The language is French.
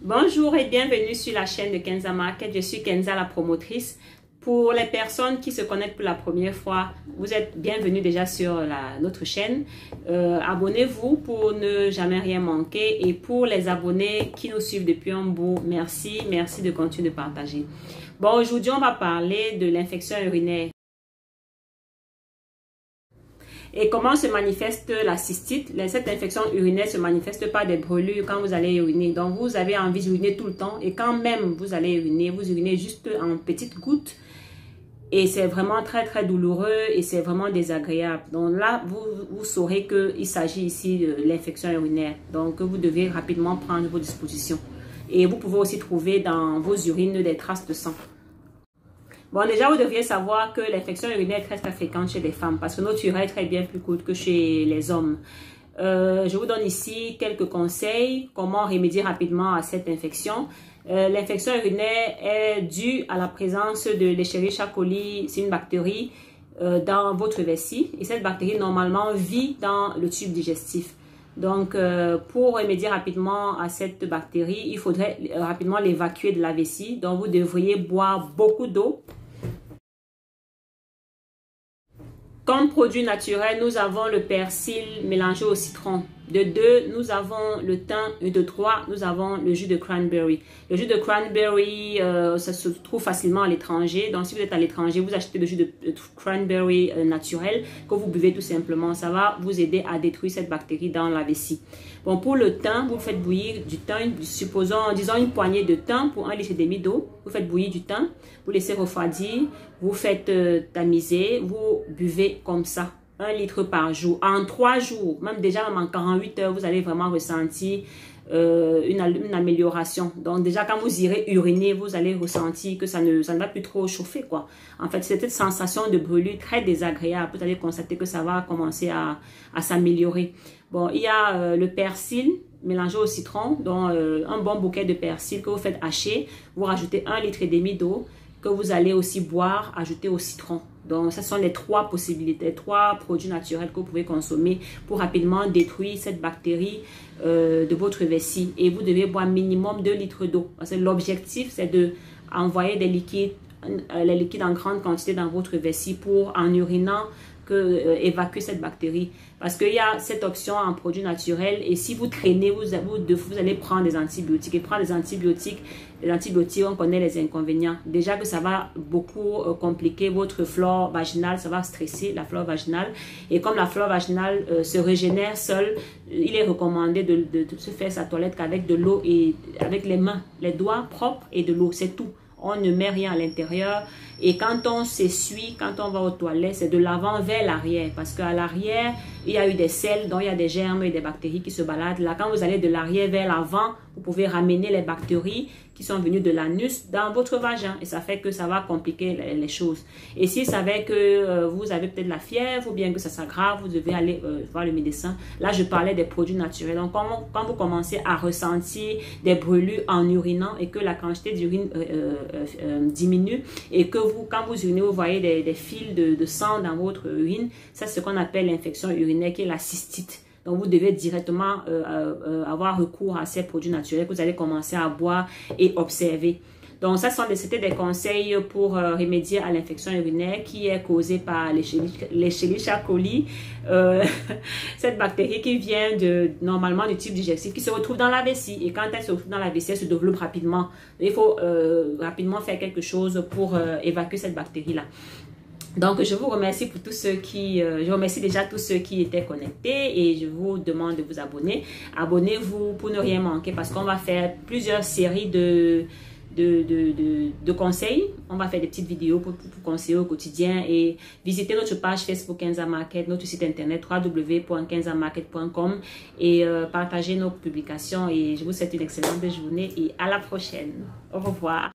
Bonjour et bienvenue sur la chaîne de Kenza Market. Je suis Kenza, la promotrice. Pour les personnes qui se connectent pour la première fois, vous êtes bienvenus déjà sur notre chaîne. Abonnez-vous pour ne jamais rien manquer. Et pour les abonnés qui nous suivent depuis un bout, merci de continuer de partager. Bon, aujourd'hui, on va parler de l'infection urinaire. Et comment se manifeste la cystite? Cette infection urinaire se manifeste par des brûlures quand vous allez uriner. Donc, vous avez envie d'uriner tout le temps. Et quand même vous allez uriner, vous urinez juste en petites gouttes. Et c'est vraiment très douloureux et c'est vraiment désagréable. Donc là, vous saurez qu'il s'agit ici de l'infection urinaire. Donc, vous devez rapidement prendre vos dispositions. Et vous pouvez aussi trouver dans vos urines des traces de sang. Bon, déjà, vous devriez savoir que l'infection urinaire est très fréquente chez les femmes parce que notre urine est très bien plus courte que chez les hommes. Je vous donne ici quelques conseils, comment remédier rapidement à cette infection. L'infection urinaire est due à la présence de l'Escherichia coli, c'est une bactérie dans votre vessie. Et cette bactérie, normalement, vit dans le tube digestif. Donc, pour remédier rapidement à cette bactérie, il faudrait rapidement l'évacuer de la vessie. Donc, vous devriez boire beaucoup d'eau. Comme produit naturel, nous avons le persil mélangé au citron. De 2, nous avons le thym. Et de 3, nous avons le jus de cranberry. Le jus de cranberry, ça se trouve facilement à l'étranger. Donc, si vous êtes à l'étranger, vous achetez le jus de cranberry naturel que vous buvez tout simplement. Ça va vous aider à détruire cette bactérie dans la vessie. Bon, pour le thym, vous faites bouillir du thym, disons une poignée de thym pour 1,5 litre d'eau. Vous faites bouillir du thym, vous laissez refroidir, vous faitte tamiser, vous buvez comme ça. 1 litre par jour. En 3 jours, même en 48 heures, vous allez vraiment ressentir une amélioration. Donc déjà, quand vous irez uriner, vous allez ressentir que ça ne va plus trop chauffer, quoi. En fait, c'est cette sensation de brûlure très désagréable. Vous allez constater que ça va commencer à s'améliorer. Bon, il y a le persil mélangé au citron, donc un bon bouquet de persil que vous faites hacher. Vous rajoutez 1,5 litre d'eau que vous allez aussi boire, ajouter au citron. Donc, ce sont les 3 possibilités, 3 produits naturels que vous pouvez consommer pour rapidement détruire cette bactérie de votre vessie. Et vous devez boire minimum 2 litres d'eau. Parce que l'objectif, c'est d'envoyer les liquides en grande quantité dans votre vessie pour, en urinant, évacuer cette bactérie. Parce qu'il y a cette option en produit naturel et si vous traînez, vous allez prendre des antibiotiques. Et prendre des antibiotiques, on connaît les inconvénients. Déjà que ça va beaucoup compliquer votre flore vaginale, ça va stresser la flore vaginale. Et comme la flore vaginale se régénère seule, il est recommandé de se faire sa toilette qu'avec de l'eau et avec les mains, les doigts propres et de l'eau, c'est tout. On ne met rien à l'intérieur. Et quand on s'essuie, quand on va aux toilettes, c'est de l'avant vers l'arrière. Parce qu'à l'arrière, il y a eu des selles, donc il y a des germes et des bactéries qui se baladent. Là, quand vous allez de l'arrière vers l'avant, vous pouvez ramener les bactéries qui sont venues de l'anus dans votre vagin. Et ça fait que ça va compliquer les choses. Et s'il savait que vous avez peut-être la fièvre ou bien que ça s'aggrave, vous devez aller voir le médecin. Là, je parlais des produits naturels. Donc, quand vous commencez à ressentir des brûlures en urinant et que la quantité d'urine diminue et que quand vous urinez, vous voyez des fils de sang dans votre urine, ça c'est ce qu'on appelle l'infection urinaire qui est la cystite. Donc, vous devez directement avoir recours à ces produits naturels que vous allez commencer à boire et observer. Donc, c'était des conseils pour remédier à l'infection urinaire qui est causée par l'Escherichia coli. Cette bactérie qui vient normalement du tube digestif qui se retrouve dans la vessie. Et quand elle se retrouve dans la vessie, elle se développe rapidement. Il faut rapidement faire quelque chose pour évacuer cette bactérie-là. Donc, je vous remercie pour tous ceux je remercie déjà tous ceux qui étaient connectés et je vous demande de vous abonner. Abonnez-vous pour ne rien manquer parce qu'on va faire plusieurs séries de conseils. On va faire des petites vidéos pour conseiller au quotidien et visiter notre page Facebook Kenza Market, notre site internet www.kenzamarket.com et partager nos publications. Et je vous souhaite une excellente journée et à la prochaine. Au revoir.